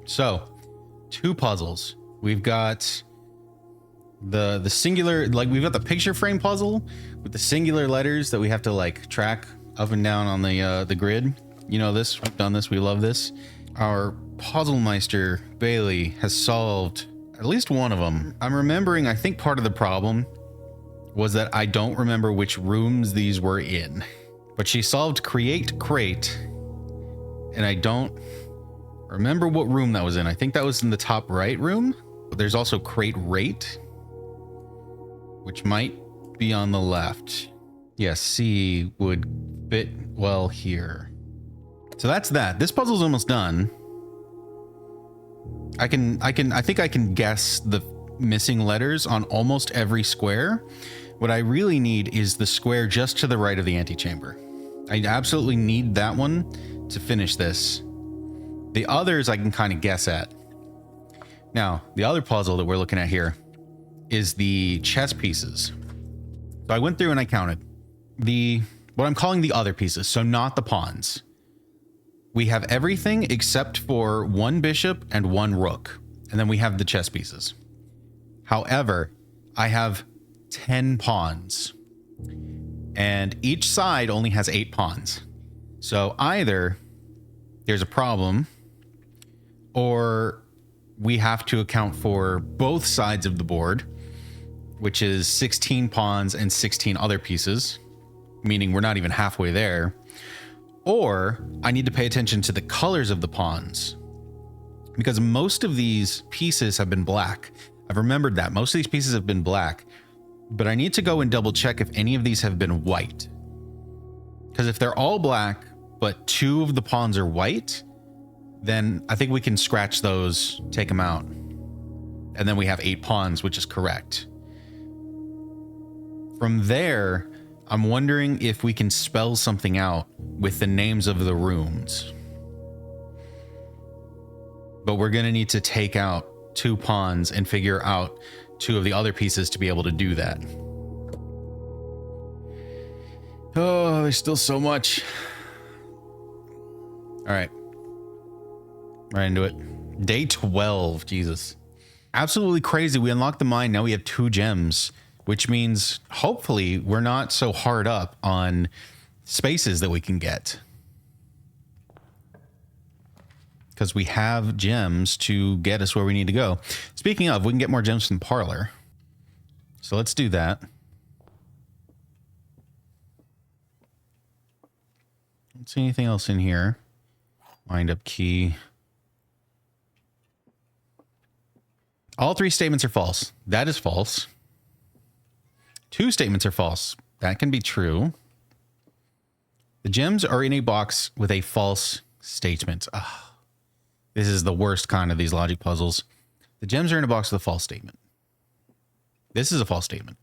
So, two puzzles. We've got the singular, like we've got the picture frame puzzle with the singular letters that we have to like track up and down on the grid. You know this, we've done this, we love this. Our puzzle meister Bailey has solved at least one of them. I'm remembering, I think part of the problem was that I don't remember which rooms these were in, but she solved create crate, and I don't remember what room that was in. I think that was in the top right room. But there's also crate rate, which might be on the left. Yes, C would fit well here. So that's that. This puzzle's almost done. I think I can guess the missing letters on almost every square. What I really need is the square just to the right of the antechamber. I absolutely need that one to finish this. The others I can kind of guess at. Now, the other puzzle that we're looking at here is the chess pieces. So I went through and I counted what I'm calling the other pieces, so not the pawns. We have everything except for one bishop and one rook, and then we have the chess pieces. However, I have 10 pawns, and each side only has 8 pawns. So either there's a problem, or we have to account for both sides of the board, which is 16 pawns and 16 other pieces, meaning we're not even halfway there. Or I need to pay attention to the colors of the pawns, because most of these pieces have been black. I've remembered that most of these pieces have been black, but I need to go and double check if any of these have been white. Because if they're all black, but 2 of the pawns are white, then I think we can scratch those, take them out. And then we have 8 pawns, which is correct. From there, I'm wondering if we can spell something out with the names of the rooms. But we're going to need to take out 2 pawns and figure out 2 of the other pieces to be able to do that. Oh, there's still so much. All right. Right into it. Day 12. Jesus. Absolutely crazy. We unlocked the mine. Now we have 2 gems, which means hopefully we're not so hard up on spaces that we can get, because we have gems to get us where we need to go. Speaking of, we can get more gems from Parlor. So let's do that. Don't see anything else in here. Wind up key. All 3 statements are false. That is false. 2 statements are false. That can be true. The gems are in a box with a false statement. Oh, this is the worst kind of these logic puzzles. The gems are in a box with a false statement. This is a false statement.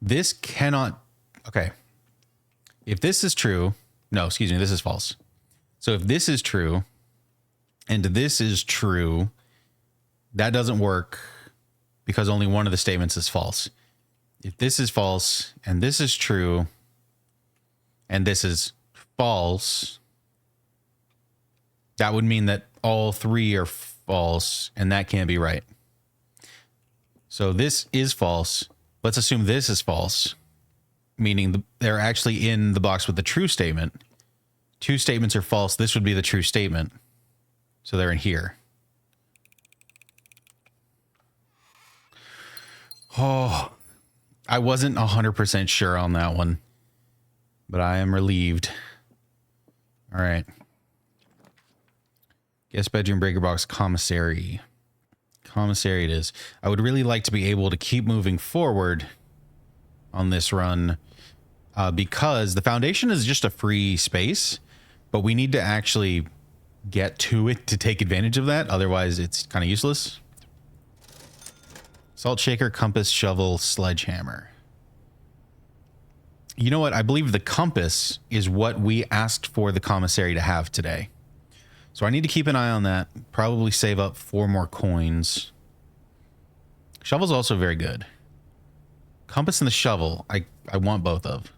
This cannot... Okay. If this is true... No, excuse me. This is false. So if this is true and this is true, that doesn't work, because only one of the statements is false. If this is false and this is true and this is false, that would mean that all 3 are false, and that can't be right. So this is false. Let's assume this is false, meaning they're actually in the box with the true statement. 2 statements are false. This would be the true statement. So they're in here. Oh, I wasn't 100% sure on that one, but I am relieved. All right. Guest bedroom, breaker box, commissary. Commissary it is. I would really like to be able to keep moving forward on this run, because the foundation is just a free space, but we need to actually get to it to take advantage of that. Otherwise, it's kind of useless. Salt shaker, compass, shovel, sledgehammer. You know what? I believe the compass is what we asked for the commissary to have today. So I need to keep an eye on that. Probably save up 4 more coins. Shovel's also very good. Compass and the shovel, I want both of.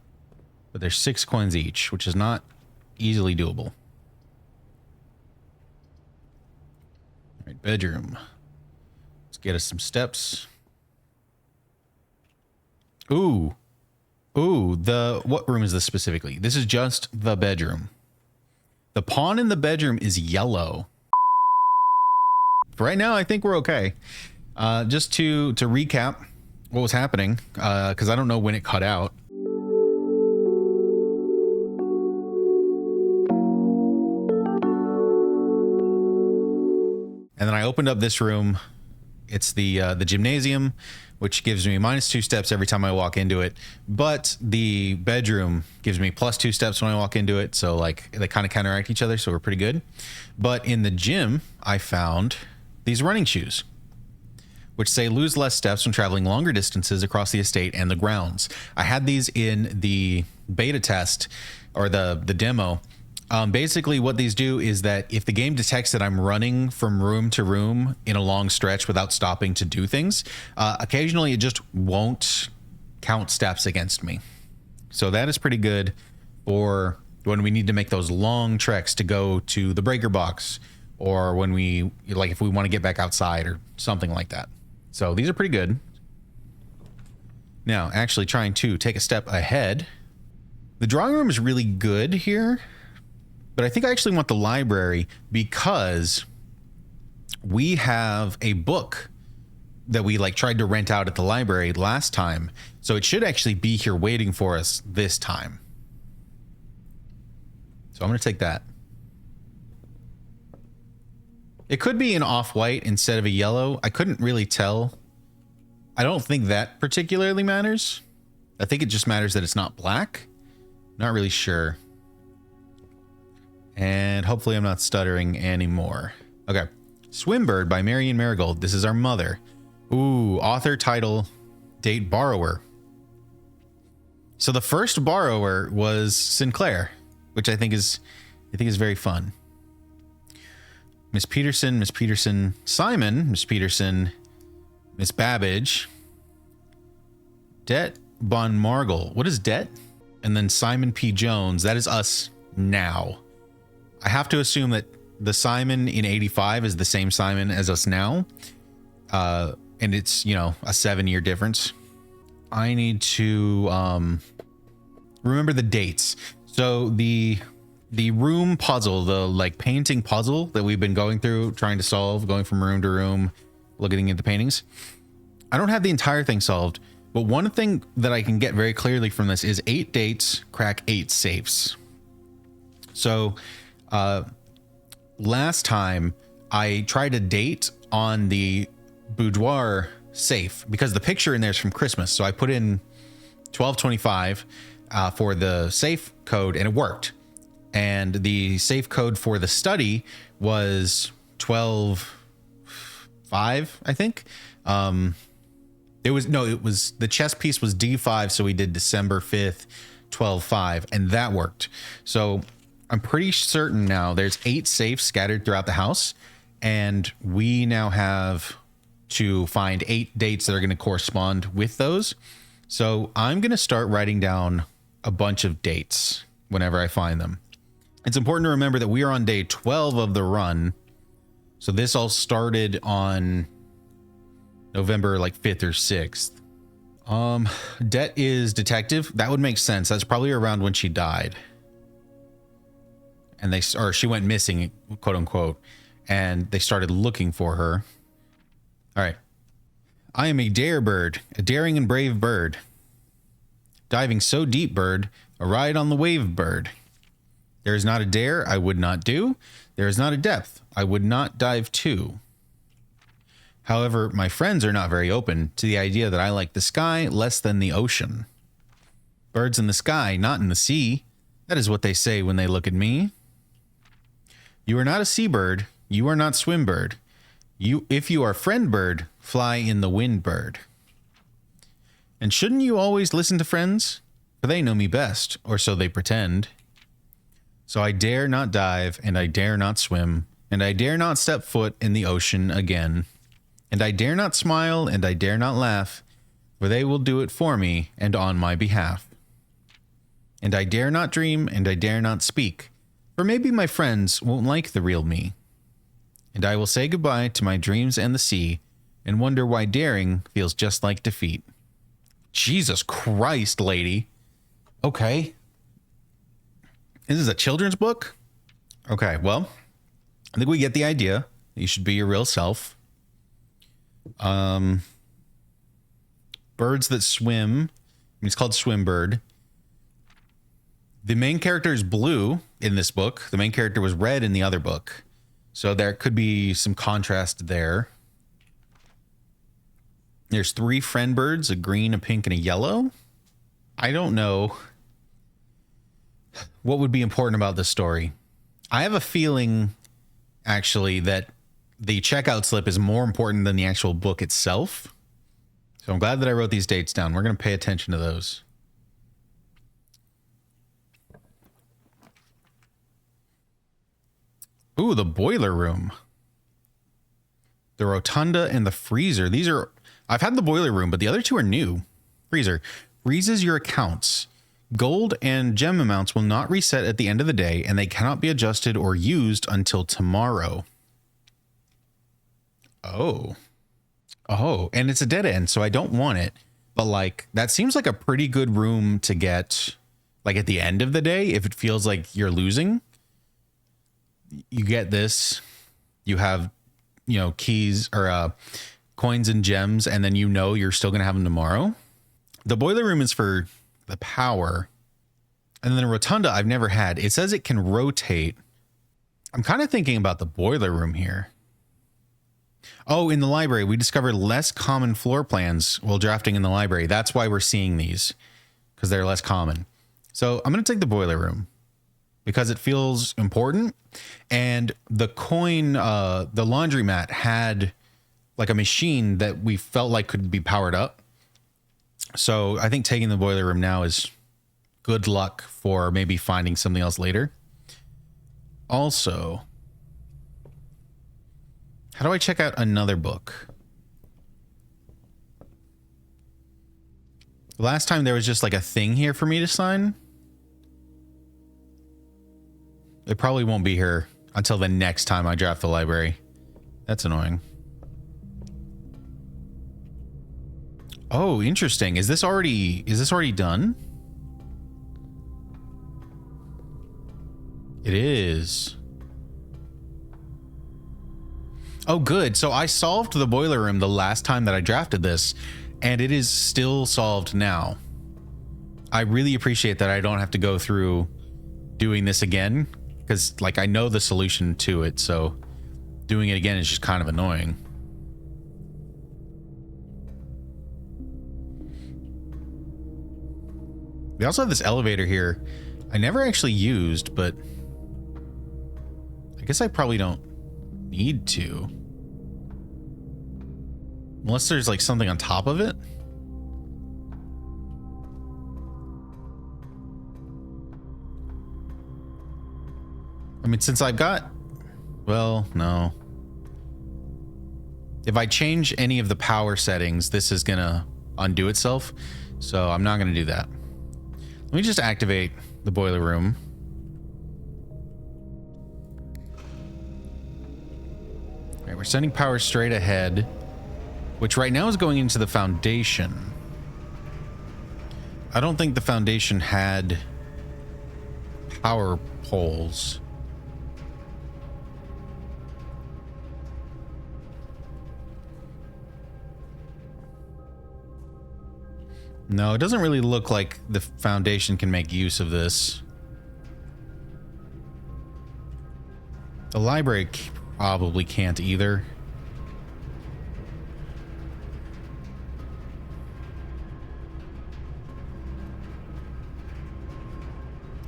But there's 6 coins each, which is not easily doable. Bedroom. Let's get us some steps. Ooh. Ooh, what room is this specifically? This is just the bedroom. The pawn in the bedroom is yellow. For right now, I think we're okay. Just to recap what was happening, because I don't know when it cut out. And then I opened up this room. It's the gymnasium, which gives me -2 steps every time I walk into it. But the bedroom gives me +2 steps when I walk into it. So like they kind of counteract each other. So we're pretty good. But in the gym, I found these running shoes, which say lose less steps when traveling longer distances across the estate and the grounds. I had these in the beta test or the demo. Basically what these do is that if the game detects that I'm running from room to room in a long stretch without stopping to do things, occasionally it just won't count steps against me. So that is pretty good for when we need to make those long treks to go to the breaker box, or when we, like, if we want to get back outside or something like that. So these are pretty good. Now, actually trying to take a step ahead. The drawing room is really good here. But I think I actually want the library because we have a book that we like tried to rent out at the library last time. So it should actually be here waiting for us this time. So I'm going to take that. It could be an off-white instead of a yellow. I couldn't really tell. I don't think that particularly matters. I think it just matters that it's not black. Not really sure. And hopefully I'm not stuttering anymore. Okay. Swimbird by Marion Marigold. This is our mother. Ooh, author, title, date, borrower. So the first borrower was Sinclair, which I think is very fun. Miss Peterson, Simon, Miss Peterson, Miss Babbage, Det Bon Margle. What is Det? And then Simon P. Jones. That is us now. I have to assume that the Simon in 85 is the same Simon as us now. And it's, you know, a 7-year difference. I need to remember the dates. So the room puzzle, the like painting puzzle that we've been going through, trying to solve, going from room to room, looking at the paintings. I don't have the entire thing solved, but one thing that I can get very clearly from this is 8 dates, crack 8 safes. So last time I tried a date on the boudoir safe because the picture in there is from Christmas. So I put in 1225 for the safe code and it worked. And the safe code for the study was 12/5, I think. It was the chess piece was D5. So we did December 5th, 12/5, and that worked. So I'm pretty certain now there's 8 safes scattered throughout the house, and we now have to find 8 dates that are going to correspond with those. So I'm going to start writing down a bunch of dates whenever I find them. It's important to remember that we are on day 12 of the run. So this all started on November like 5th or 6th. Det is detective. That would make sense. That's probably around when she died. And she went missing, quote unquote, and they started looking for her. All right. I am a dare bird, a daring and brave bird. Diving so deep, bird, a ride on the wave, bird. There is not a dare I would not do. There is not a depth I would not dive to. However, my friends are not very open to the idea that I like the sky less than the ocean. Birds in the sky, not in the sea. That is what they say when they look at me. You are not a seabird. You are not swimbird. If you are friend bird, fly in the wind, bird. And shouldn't you always listen to friends? For they know me best, or so they pretend. So I dare not dive, and I dare not swim, and I dare not step foot in the ocean again. And I dare not smile, and I dare not laugh, for they will do it for me and on my behalf. And I dare not dream, and I dare not speak, for maybe my friends won't like the real me. And I will say goodbye to my dreams and the sea and wonder why daring feels just like defeat. Jesus Christ, lady. Okay. This is a children's book? Okay, well, I think we get the idea. You should be your real self. Birds that swim. I mean, it's called Swim Bird. The main character is blue in this book. The main character was red in the other book. So there could be some contrast there. There's 3 friend birds, a green, a pink, and a yellow. I don't know what would be important about this story. I have a feeling, actually, that the checkout slip is more important than the actual book itself. So I'm glad that I wrote these dates down. We're going to pay attention to those. Ooh, the boiler room. The rotunda and the freezer. These are... I've had the boiler room, but the other 2 are new. Freezer. Freezes your accounts. Gold and gem amounts will not reset at the end of the day, and they cannot be adjusted or used until tomorrow. Oh. Oh, and it's a dead end, so I don't want it. But, like, that seems like a pretty good room to get, like, at the end of the day, if it feels like you're losing. You get this. You have, you know, keys or coins and gems, and then you know you're still going to have them tomorrow. The boiler room is for the power. And then the rotunda I've never had. It says it can rotate. I'm kind of thinking about the boiler room here. Oh, in the library, we discovered less common floor plans while drafting in the library. That's why we're seeing these, because they're less common. So I'm going to take the boiler room because it feels important. And the coin, the laundromat had like a machine that we felt like could be powered up. So I think taking the boiler room now is good luck for maybe finding something else later. Also, how do I check out another book? Last time there was just like a thing here for me to sign. It probably won't be here until the next time I draft the library. That's annoying. Oh, interesting. Is this already done? It is. Oh, good. So I solved the boiler room the last time that I drafted this, and it is still solved now. I really appreciate that I don't have to go through doing this again, because like I know the solution to it, so doing it again is just kind of annoying. We also have this elevator here I never actually used, but I guess I probably don't need to. Unless there's like something on top of it. I mean, since I've got... Well, no. If I change any of the power settings, this is gonna undo itself. So I'm not gonna do that. Let me just activate the boiler room. All right, we're sending power straight ahead, which right now is going into the foundation. I don't think the foundation had power poles. No, it doesn't really look like the foundation can make use of this. The library probably can't either.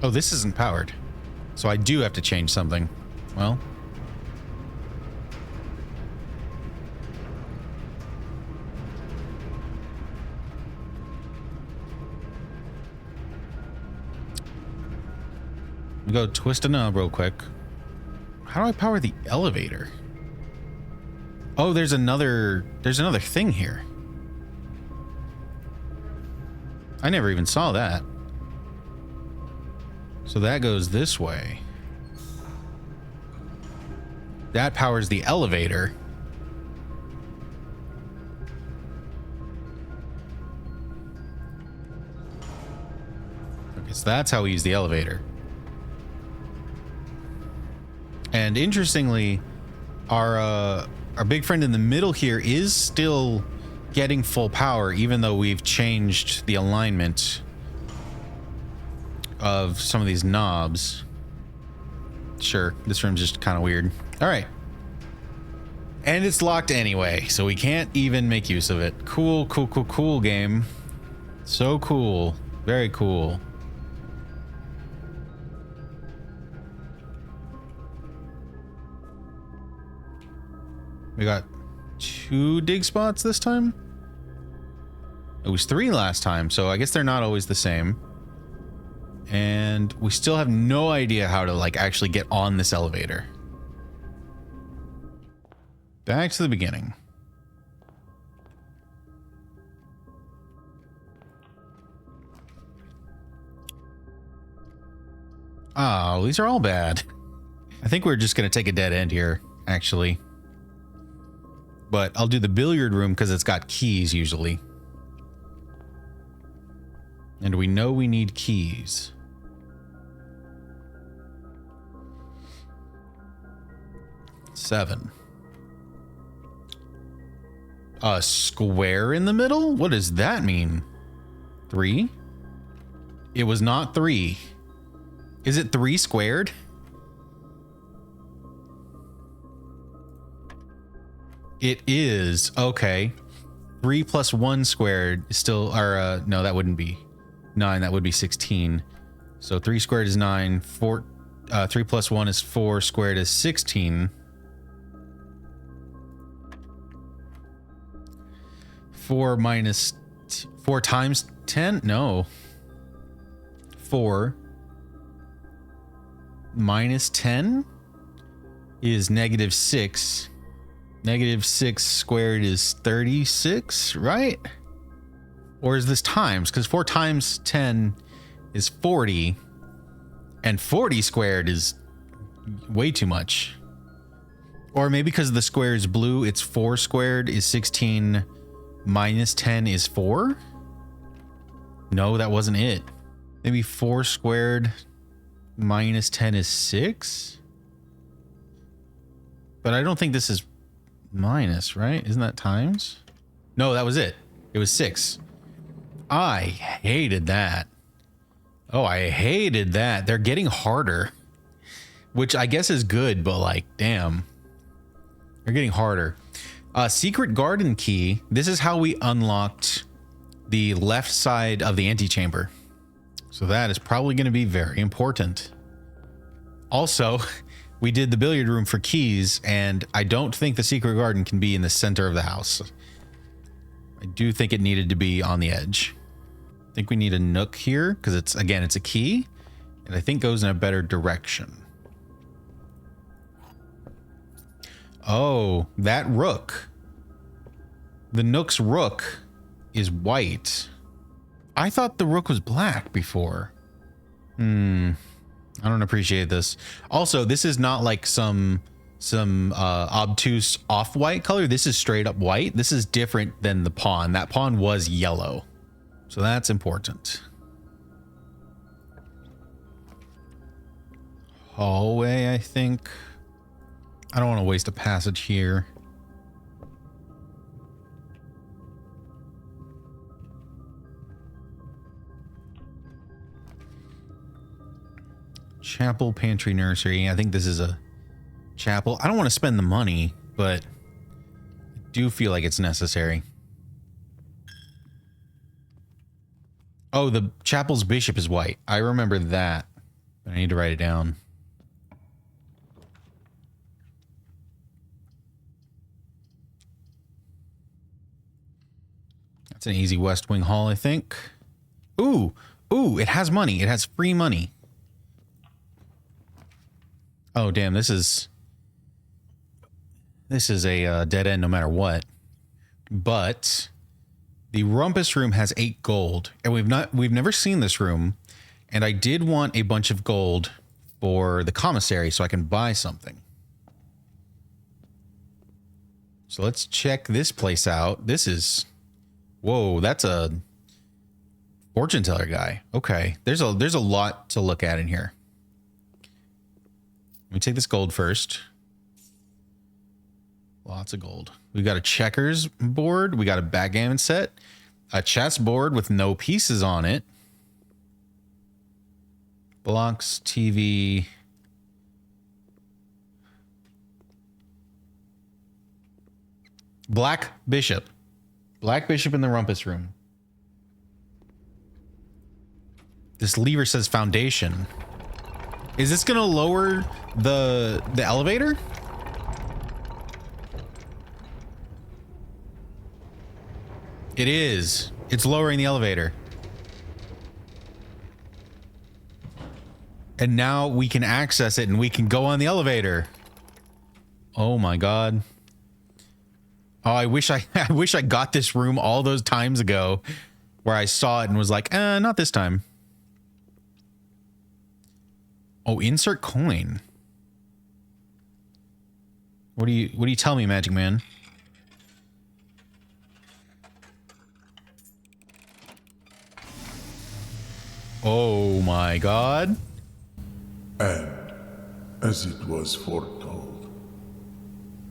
Oh, this isn't powered. So I do have to change something. Well... go twist a knob real quick. How do I power the elevator? Oh, there's another thing here. I never even saw that. So that goes this way. That powers the elevator. Okay, so that's how we use the elevator. And interestingly, our big friend in the middle here is still getting full power, even though we've changed the alignment of some of these knobs. Sure, this room's just kind of weird. All right. And it's locked anyway, so we can't even make use of it. Cool, cool, cool, cool game. So cool. Very cool. We got 2 dig spots this time? It was 3 last time, so I guess they're not always the same. And we still have no idea how to, like, actually get on this elevator. Back to the beginning. Oh, these are all bad. I think we're just going to take a dead end here, actually. But I'll do the billiard room because it's got keys usually. And we know we need keys. Seven. A square in the middle? What does that mean? 3? It was not 3. Is it 3 squared? It is. Okay. 3 plus 1 squared is still, or no, that wouldn't be 9. That would be 16. So 3 squared is 9. 3 plus 1 is 4. Squared is 16. 4 minus 4 times 10? No. 4 minus 10 is negative 6. Negative 6 squared is 36, right? Or is this times? Because 4 times 10 is 40. And 40 squared is way too much. Or maybe because the square is blue, it's 4 squared is 16 minus 10 is 4? No, that wasn't it. Maybe 4 squared minus 10 is 6? But I don't think this is minus, right? Isn't that times? No, that was it. It was 6. I hated that. Oh, I hated that. They're getting harder, which I guess is good, but like, damn. They're getting harder. Secret garden key. This is how we unlocked the left side of the antechamber. So that is probably going to be very important. Also, we did the billiard room for keys, and I don't think the secret garden can be in the center of the house. I do think it needed to be on the edge. I think we need a nook here because it's, again, it's a key, and I think goes in a better direction. Oh, that rook. The nook's rook is white. I thought the rook was black before. I don't appreciate this. Also, this is not like some obtuse off-white color. This is straight up white. This is different than the pawn. That pawn was yellow. So that's important. Hallway, I think. I don't want to waste a passage here. Chapel, pantry, nursery. I think this is a chapel. I don't want to spend the money, but I do feel like it's necessary. Oh, the chapel's bishop is white. I remember that, but I need to write it down. That's an easy West Wing hall, I think. Ooh, it has money. It has free money. Oh, damn, this is a dead end no matter what. But the rumpus room has 8 gold, and we've never seen this room, and I did want a bunch of gold for the commissary so I can buy something. So let's check this place out. This is, whoa, that's a fortune teller guy. Okay, there's a lot to look at in here. Let me take this gold first. Lots of gold. We got a checkers board. We got a backgammon set. A chess board with no pieces on it. Blocks, TV. Black Bishop. Black Bishop in the rumpus room. This lever says foundation. Is this gonna lower the elevator? It is. It's lowering the elevator. And now we can access it and we can go on the elevator. Oh my God. Oh, I wish I got this room all those times ago where I saw it and was like, not this time. Oh, insert coin. What do you tell me, Magic Man? Oh my God. And as it was foretold,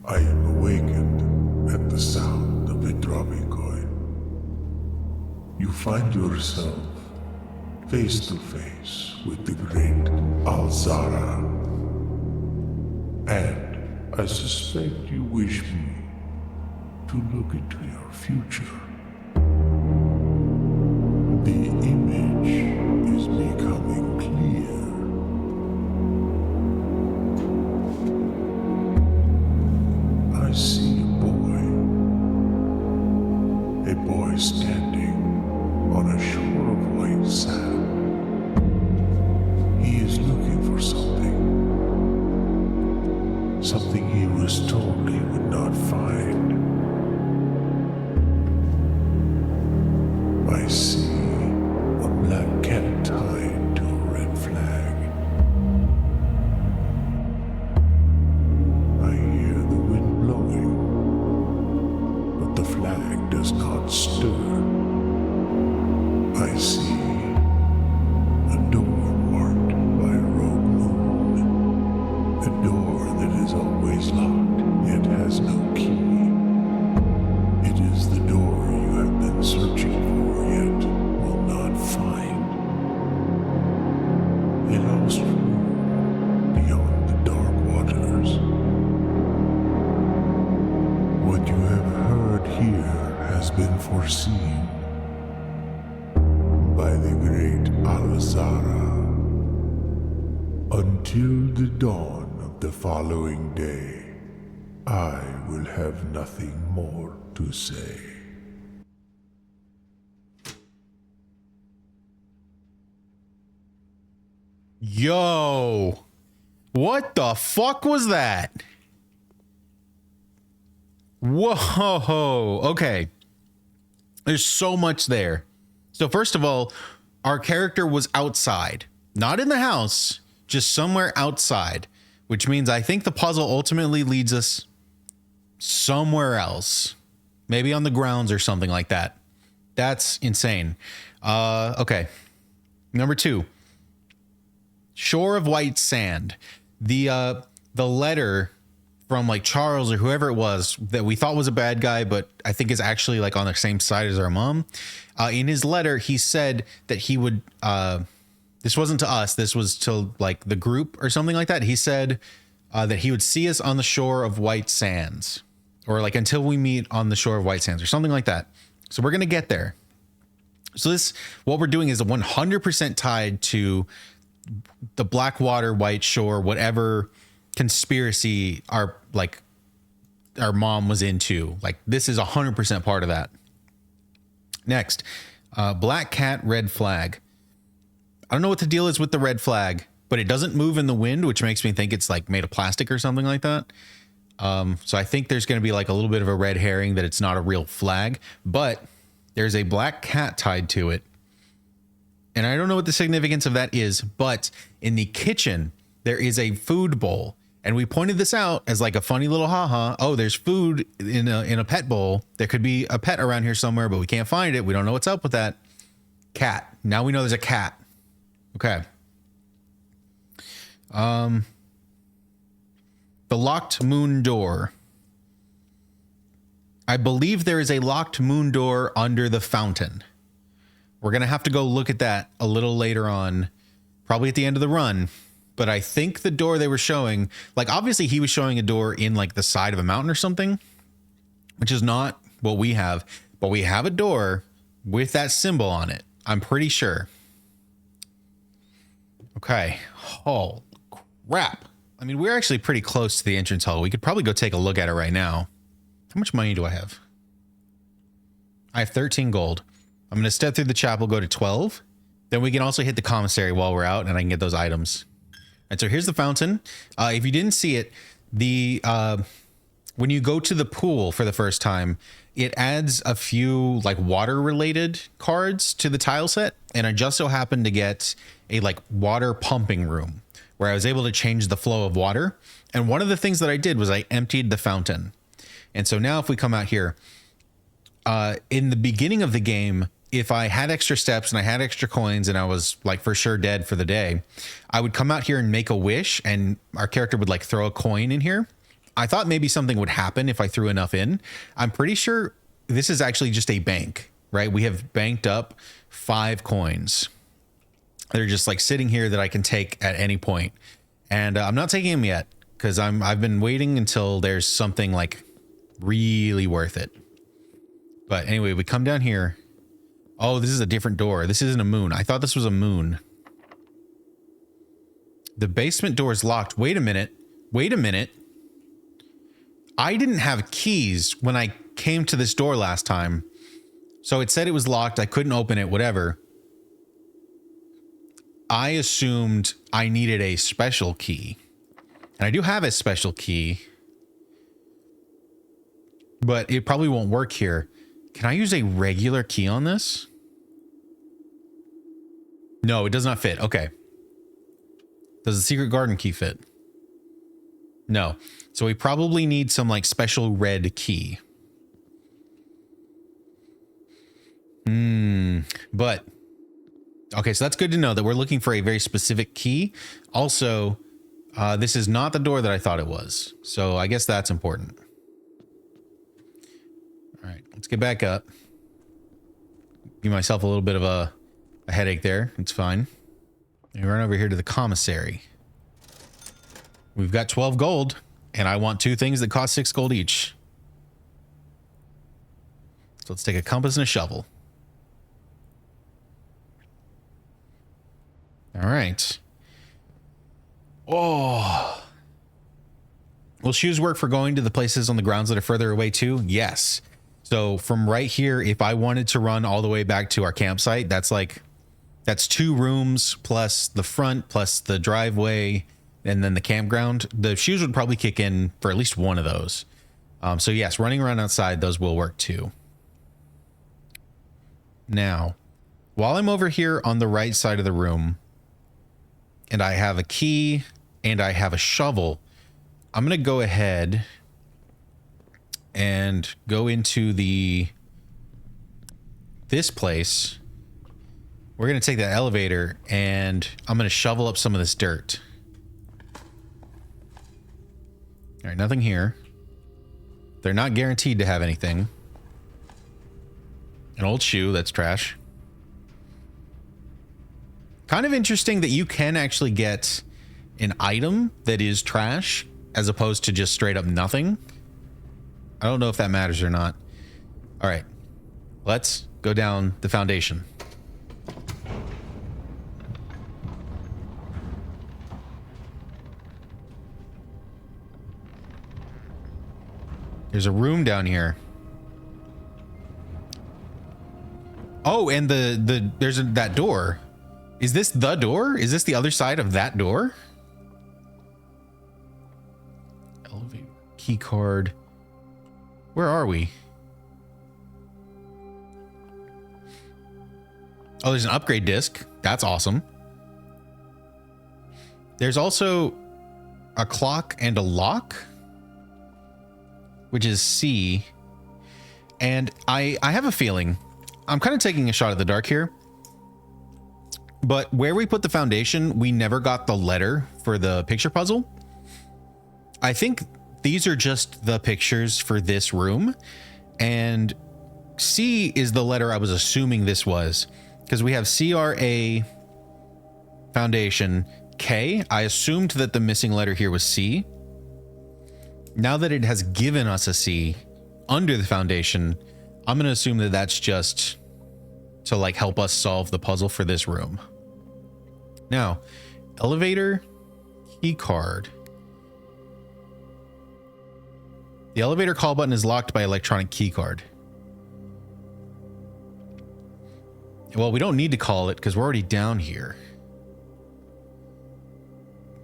I am awakened at the sound of a dropping coin. You find yourself face to face with the great Alazara. And I suspect you wish me to look into your future. The image is becoming clear. I see a boy standing on a shore of white sand. He is looking for something he was told he would not find. I see a black cat tied to a red flag. I hear the wind blowing, but the flag does not stir. I see a door marked by a rogue moon. A door that is always locked, yet has no key. It is the door you have been searching for, yet will not find. A lost room beyond the dark waters. What you have heard here has been foreseen by the great Alazara. Until the dawn of the following day, I will have nothing more to say. Yo, what the fuck was that? Whoa. Okay. There's so much there. So first of all, our character was outside, not in the house, just somewhere outside, which means I think the puzzle ultimately leads us somewhere else, maybe on the grounds or something like that. That's insane. Okay. Number 2, shore of white sand. The letter from like Charles or whoever it was that we thought was a bad guy, but I think is actually like on the same side as our mom. In his letter, he said that he would, this wasn't to us, this was to like the group or something like that. He said that he would see us on the shore of white sands, or like until we meet on the shore of white sands or something like that. So we're going to get there. So this, what we're doing is 100% tied to the Blackwater, White Shore, whatever conspiracy our mom was into. Like this is 100% part of that. Next, black cat, red flag. I don't know what the deal is with the red flag, but it doesn't move in the wind, which makes me think it's like made of plastic or something like that. So I think there's going to be like a little bit of a red herring that it's not a real flag, but there's a black cat tied to it. And I don't know what the significance of that is, but in the kitchen, there is a food bowl And we pointed this out as like a funny little haha. Oh, there's food in a pet bowl. There could be a pet around here somewhere, but we can't find it. We don't know what's up with that. Cat. Now we know there's a cat. Okay. The locked moon door. I believe there is a locked moon door under the fountain. We're going to have to go look at that a little later on, probably at the end of the run. But I think the door they were showing, like obviously he was showing a door in like the side of a mountain or something, which is not what we have. But we have a door with that symbol on it. I'm pretty sure. Okay. Oh, crap. I mean, we're actually pretty close to the entrance hall. We could probably go take a look at it right now. How much money do I have? I have 13 gold. I'm going to step through the chapel, go to 12. Then we can also hit the commissary while we're out and I can get those items. And so here's the fountain. If you didn't see it, when you go to the pool for the first time, it adds a few like water related cards to the tile set. And I just so happened to get a like water pumping room where I was able to change the flow of water. And one of the things that I did was I emptied the fountain. And so now if we come out here, in the beginning of the game, if I had extra steps and I had extra coins and I was like for sure dead for the day, I would come out here and make a wish and our character would like throw a coin in here. I thought maybe something would happen if I threw enough in. I'm pretty sure this is actually just a bank, right? We have banked up 5 coins. They're just like sitting here that I can take at any point. And I'm not taking them yet because I've been waiting until there's something like really worth it. But anyway, we come down here. Oh, this is a different door. This isn't a moon. I thought this was a moon. The basement door is locked. Wait a minute. Wait a minute. I didn't have keys when I came to this door last time. So it said it was locked. I couldn't open it, whatever. I assumed I needed a special key. And I do have a special key. But it probably won't work here. Can I use a regular key on this? No, it does not fit. Okay. Does the secret garden key fit? No. So we probably need some like special red key. But okay, so that's good to know that we're looking for a very specific key. Also, this is not the door that I thought it was. So I guess that's important. All right, let's get back up. Give myself a little bit of a headache there. It's fine. And run over here to the commissary. We've got 12 gold, and I want 2 things that cost 6 gold each. So let's take a compass and a shovel. All right. Oh. Will shoes work for going to the places on the grounds that are further away too? Yes. So from right here, if I wanted to run all the way back to our campsite, that's 2 rooms plus the front plus the driveway and then the campground. The shoes would probably kick in for at least one of those. So yes, running around outside, those will work too. Now, while I'm over here on the right side of the room and I have a key and I have a shovel, I'm going to go ahead and go into this place. We're going to take that elevator and I'm going to shovel up some of this dirt. All right, nothing here. They're not guaranteed to have anything. An old shoe, that's trash. Kind of interesting that you can actually get an item that is trash as opposed to just straight up nothing. I don't know if that matters or not. All right, let's go down the foundation. There's a room down here. Oh, and there's that door. Is this the door? Is this the other side of that door? Elevator key card. Where are we? Oh, there's an upgrade disc. That's awesome. There's also a clock and a lock, which is C. And I have a feeling, I'm kind of taking a shot at the dark here, but where we put the foundation, we never got the letter for the picture puzzle. I think these are just the pictures for this room, and C is the letter I was assuming this was, because we have CRA foundation K. I assumed that the missing letter here was C. Now that it has given us a C under the foundation, I'm going to assume that that's just to like help us solve the puzzle for this room. Now, elevator key card. The elevator call button is locked by electronic key card. Well, we don't need to call it because we're already down here.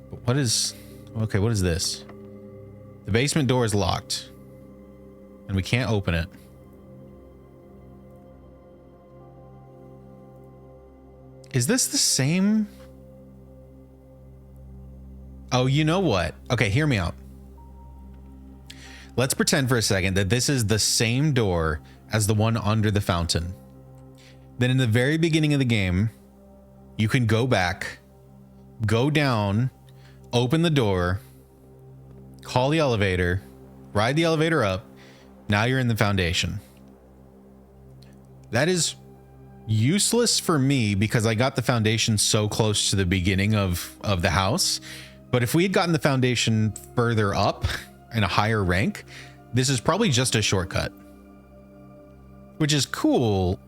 But what is... Okay, what is this? The basement door is locked. And we can't open it. Is this the same? Oh, you know what? Okay, hear me out. Let's pretend for a second that this is the same door as the one under the fountain. Then in the very beginning of the game, you can go back, go down, open the door, call the elevator, ride the elevator up. Now you're in the foundation. That is useless for me because I got the foundation so close to the beginning of the house. But if we had gotten the foundation further up in a higher rank, this is probably just a shortcut. Which is cool,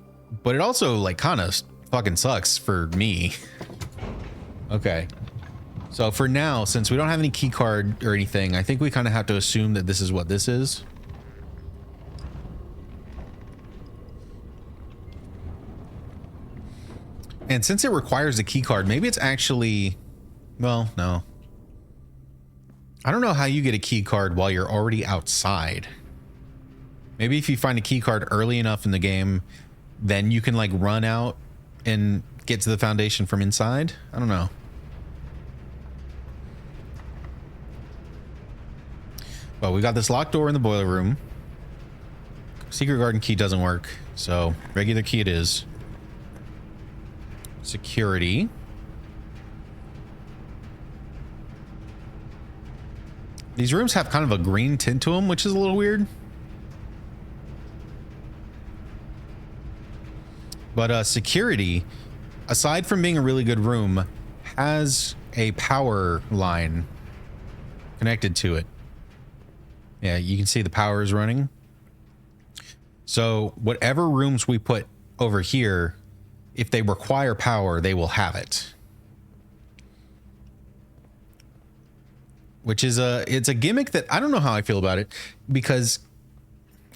but it also like kind of fucking sucks for me. Okay. So for now, since we don't have any key card or anything, I think we kind of have to assume that this is what this is. And since it requires a key card, maybe it's actually, well, no. I don't know how you get a key card while you're already outside. Maybe if you find a key card early enough in the game, then you can like run out and get to the foundation from inside. I don't know. Well, we got this locked door in the boiler room. Secret garden key doesn't work, so regular key it is. Security. These rooms have kind of a green tint to them, which is a little weird. But security, aside from being a really good room, has a power line connected to it. Yeah, you can see the power is running. So whatever rooms we put over here, if they require power, they will have it. Which is it's a gimmick that I don't know how I feel about it, because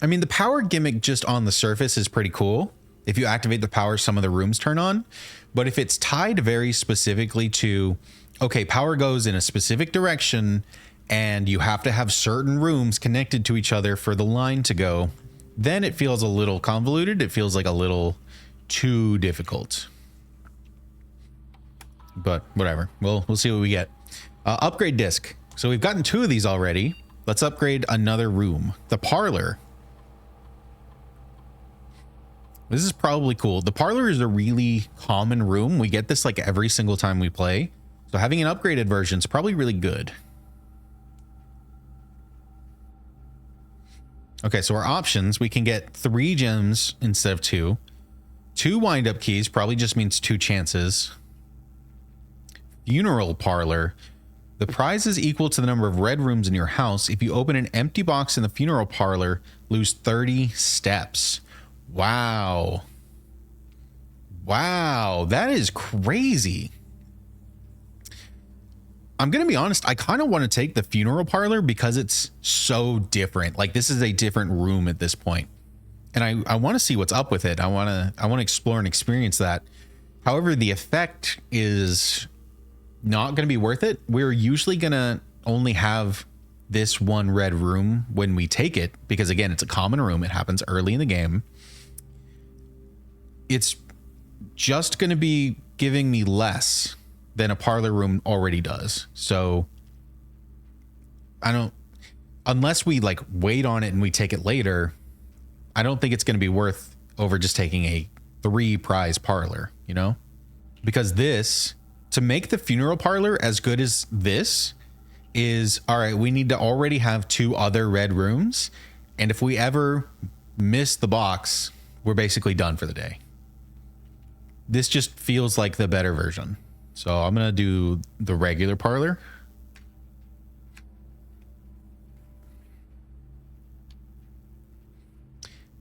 I mean, the power gimmick just on the surface is pretty cool. If you activate the power, some of the rooms turn on. But if it's tied very specifically to, okay, power goes in a specific direction and you have to have certain rooms connected to each other for the line to go, then it feels a little convoluted. It feels like a little too difficult. But whatever. We'll see what we get. Upgrade disc. So we've gotten 2 of these already. Let's upgrade another room. The parlor. This is probably cool. The parlor is a really common room. We get this like every single time we play. So having an upgraded version is probably really good. Okay, so our options, we can get 3 gems instead of 2. 2 wind-up keys probably just means 2 chances. Funeral parlor. The prize is equal to the number of red rooms in your house. If you open an empty box in the funeral parlor, lose 30 steps. Wow. Wow, that is crazy. I'm going to be honest, I kind of want to take the funeral parlor because it's so different. Like, this is a different room at this point. And I want to see what's up with it. I want to explore and experience that. However, the effect is not going to be worth it. We're usually going to only have this one red room when we take it, because again, it's a common room. It happens early in the game. It's just going to be giving me less than a parlor room already does. So I don't, unless we like wait on it and we take it later, I don't think it's going to be worth over just taking a 3 prize parlor, you know? Because this, to make the funeral parlor as good as this is, all right, we need to already have 2 other red rooms. And if we ever miss the box, we're basically done for the day. This just feels like the better version. So I'm going to do the regular parlor.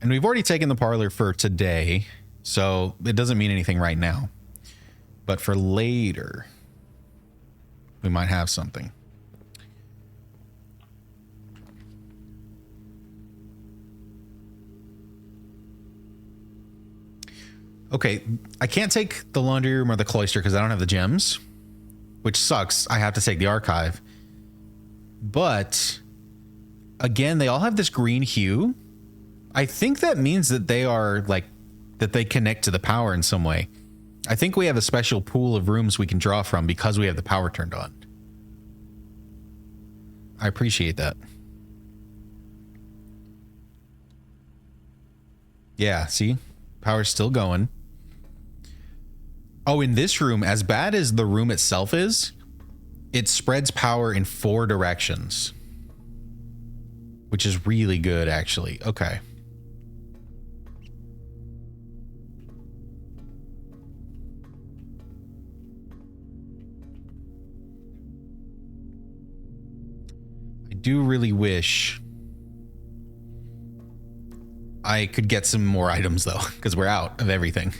And we've already taken the parlor for today, so it doesn't mean anything right now. But for later, we might have something. Okay, I can't take the laundry room or the cloister because I don't have the gems, which sucks. I have to take the archive. But again, they all have this green hue. I think that means that they are like, that they connect to the power in some way. I think we have a special pool of rooms we can draw from because we have the power turned on. I appreciate that. Yeah, see? Power's still going. Oh, in this room, as bad as the room itself is, it spreads power in 4 directions. Which is really good, actually. Okay. I do really wish I could get some more items, though, because we're out of everything.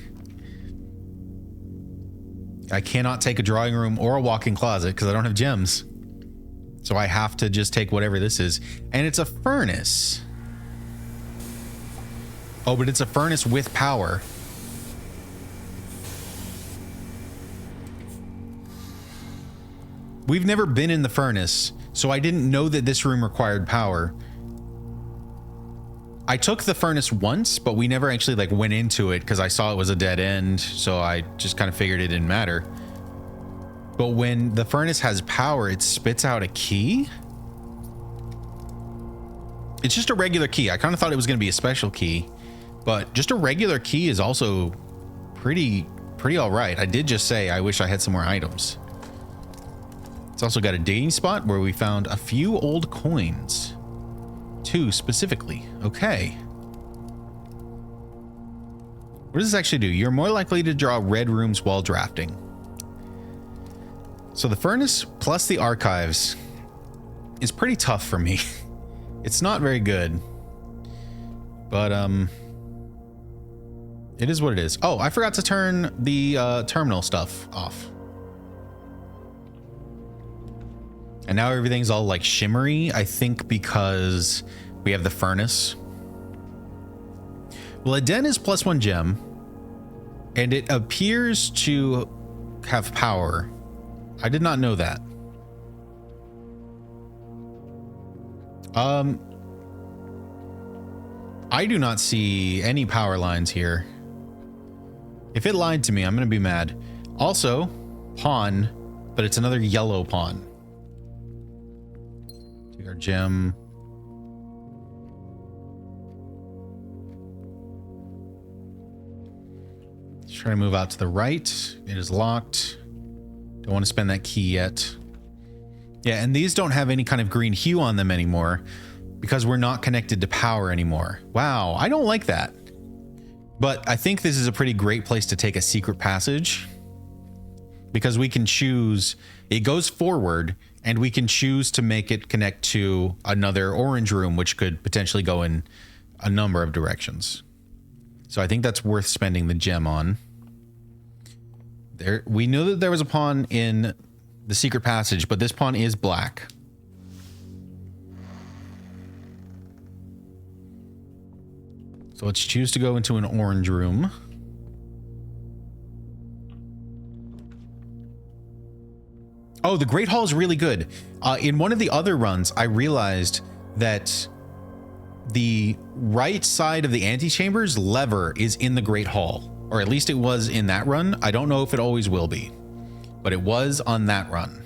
I cannot take a drawing room or a walk-in closet because I don't have gems. So I have to just take whatever this is. And it's a furnace. Oh, but it's a furnace with power. We've never been in the furnace, so I didn't know that this room required power. I took the furnace once, but we never actually like went into it because I saw it was a dead end, so I just kind of figured it didn't matter. But when the furnace has power, it spits out a key. It's just a regular key. I kind of thought it was going to be a special key, but just a regular key is also pretty all right. I did just say I wish I had some more items. It's also got a dating spot where we found a few old coins. 2 specifically. Okay. What does this actually do? You're more likely to draw red rooms while drafting. So the furnace plus the archives is pretty tough for me. It's not very good. But it is what it is. Oh, I forgot to turn the terminal stuff off. And now everything's all like shimmery, I think because we have the furnace. Well, a den is +1 gem, and it appears to have power. I did not know that. I do not see any power lines here. If it lied to me, I'm going to be mad. Also, pawn, but it's another yellow pawn. Take our gem. Let's try to move out to the right. It is locked. Don't want to spend that key yet. Yeah, and these don't have any kind of green hue on them anymore because we're not connected to power anymore. Wow, I don't like that. But I think this is a pretty great place to take a secret passage because we can choose, it goes forward and we can choose to make it connect to another orange room, which could potentially go in a number of directions. So I think that's worth spending the gem on. There, we knew that there was a pawn in the secret passage, but this pawn is black. So let's choose to go into an orange room. Oh, the Great Hall is really good. In one of the other runs, I realized that the right side of the antechamber's lever is in the Great Hall, or at least it was in that run. I don't know if it always will be, but it was on that run.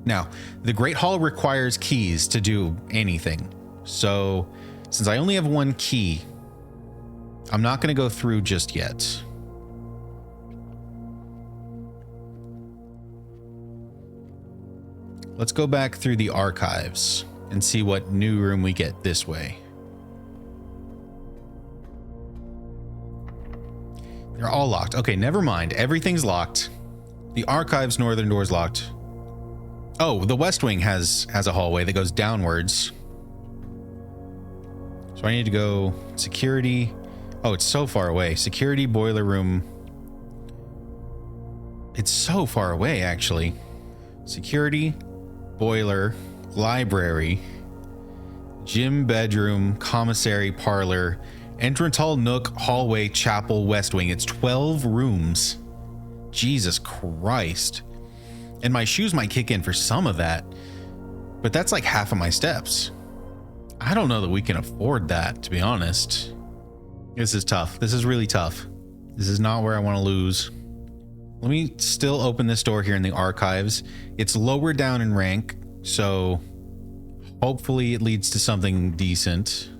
Now, the Great Hall requires keys to do anything. So, since I only have one key, I'm not going to go through just yet. Let's go back through the archives and see what new room we get this way. They're all locked. Okay, never mind. Everything's locked. The archives northern door's locked. Oh, the west wing has a hallway that goes downwards. So I need to go security. Oh, it's so far away. Security, boiler room. It's so far away, actually. Security, boiler, library, gym, bedroom, commissary, parlor, entrance hall, nook, hallway, chapel, west wing. It's 12 rooms. Jesus Christ. And my shoes might kick in for some of that, but that's like half of my steps. I don't know that we can afford that, to be honest. This is tough. This is really tough. This is not where I want to lose. Let me still open this door here in the archives. It's lower down in rank, so hopefully it leads to something decent.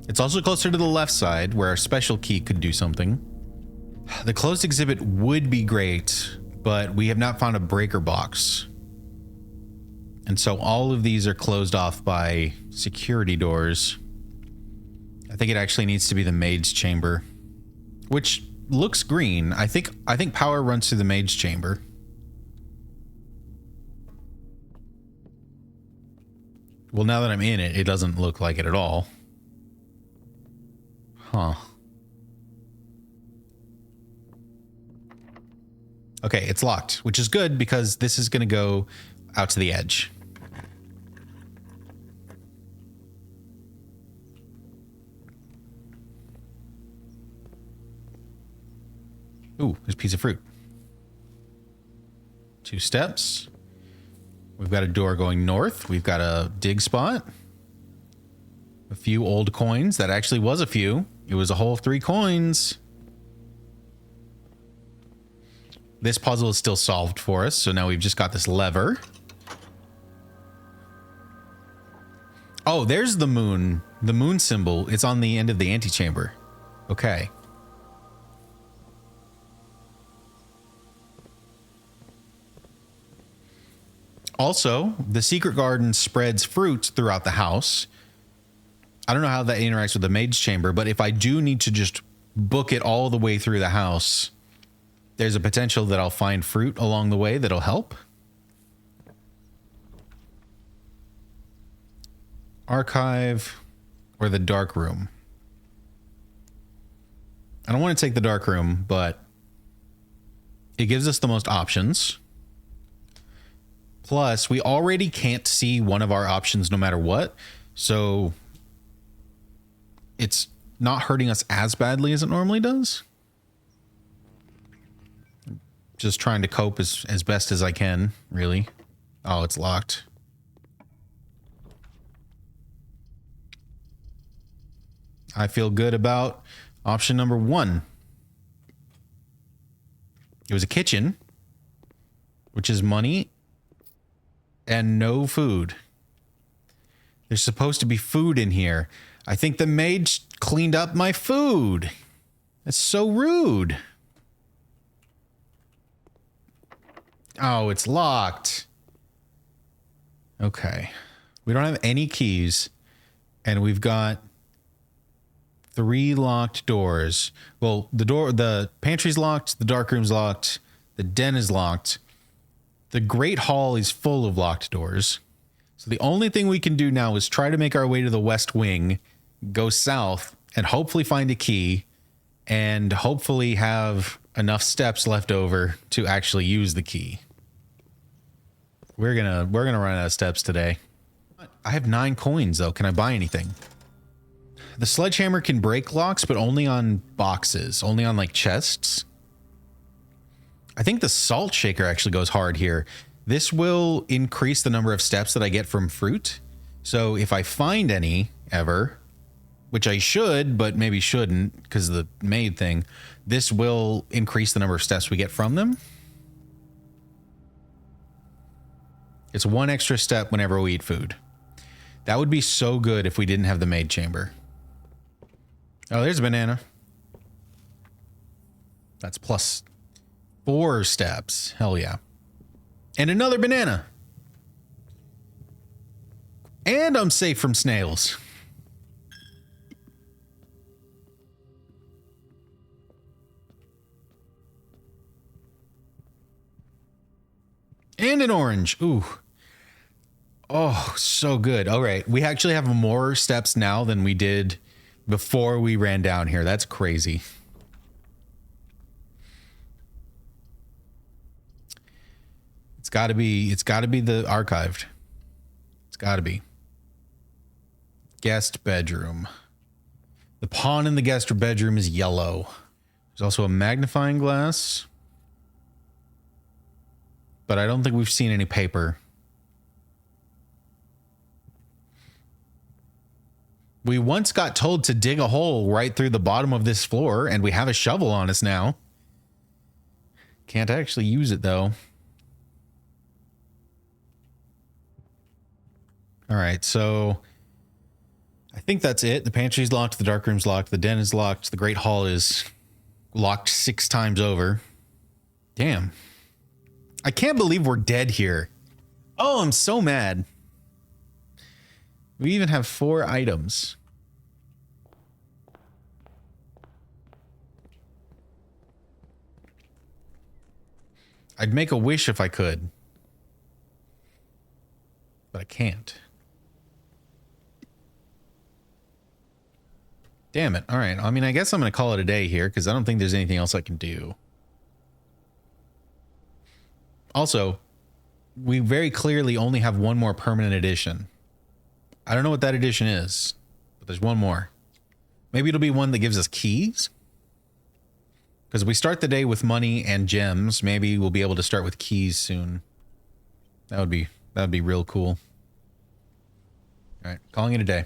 It's also closer to the left side where our special key could do something. The closed exhibit would be great, but we have not found a breaker box. And so all of these are closed off by security doors. I think it actually needs to be the maid's chamber, which looks green. I think power runs through the maid's chamber. Well, now that I'm in it, it doesn't look like it at all. Huh. Okay, it's locked, which is good because this is going to go out to the edge. Ooh, there's a piece of fruit. 2 steps. We've got a door going north. We've got a dig spot. A few old coins. That actually was a few. It was a whole 3 coins. This puzzle is still solved for us, so now we've just got this lever. Oh, there's the moon. The moon symbol. It's on the end of the antechamber. Okay. Also, the secret garden spreads fruits throughout the house. I don't know how that interacts with the maid's chamber, but if I do need to just book it all the way through the house, there's a potential that I'll find fruit along the way that'll help. Archive or the dark room. I don't want to take the dark room, but it gives us the most options. Plus, we already can't see one of our options no matter what, so it's not hurting us as badly as it normally does. Just trying to cope as best as I can, really. Oh, it's locked. I feel good about option number 1. It was a kitchen, which is money and no food. There's supposed to be food in here. I think the maid cleaned up my food. That's so rude. Oh, it's locked. Okay. We don't have any keys, and we've got 3 locked doors. Well, the pantry's locked, the dark room's locked, the den is locked. The Great Hall is full of locked doors. So the only thing we can do now is try to make our way to the west wing, go south, and hopefully find a key, and hopefully have enough steps left over to actually use the key. We're gonna run out of steps today. I have 9 coins though. Can I buy anything? The sledgehammer can break locks, but only on boxes, only on like chests. I think the salt shaker actually goes hard here. This will increase the number of steps that I get from fruit. So if I find any ever, which I should, but maybe shouldn't because of the maid thing, this will increase the number of steps we get from them. It's one extra step whenever we eat food. That would be so good if we didn't have the maid chamber. Oh, there's a banana. That's plus 4 steps. Hell yeah. And another banana. And I'm safe from snails. And an orange. Ooh. Oh, so good. All right. We actually have more steps now than we did before we ran down here. That's crazy. It's got to be the archived. It's got to be. Guest bedroom. The pawn in the guest bedroom is yellow. There's also a magnifying glass. But I don't think we've seen any paper. We once got told to dig a hole right through the bottom of this floor, and we have a shovel on us now. Can't actually use it, though. All right, so I think that's it. The pantry's locked, the dark room's locked, the den is locked, the great hall is locked 6 times over. Damn. I can't believe we're dead here. Oh, I'm so mad. We even have 4 items. I'd make a wish if I could. But I can't. Damn it. All right. I mean, I guess I'm going to call it a day here because I don't think there's anything else I can do. Also, we very clearly only have one more permanent edition. I don't know what that edition is, but there's one more. Maybe it'll be one that gives us keys. Because we start the day with money and gems. Maybe we'll be able to start with keys soon. That would be real cool. All right, calling it a day.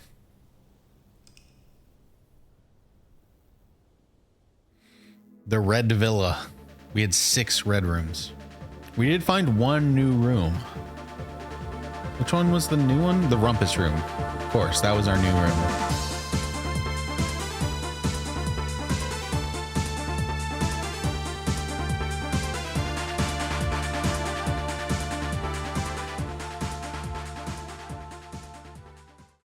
The Red Villa. We had 6 red rooms. We did find 1 new room. Which one was the new one? The Rumpus room. Of course, that was our new room.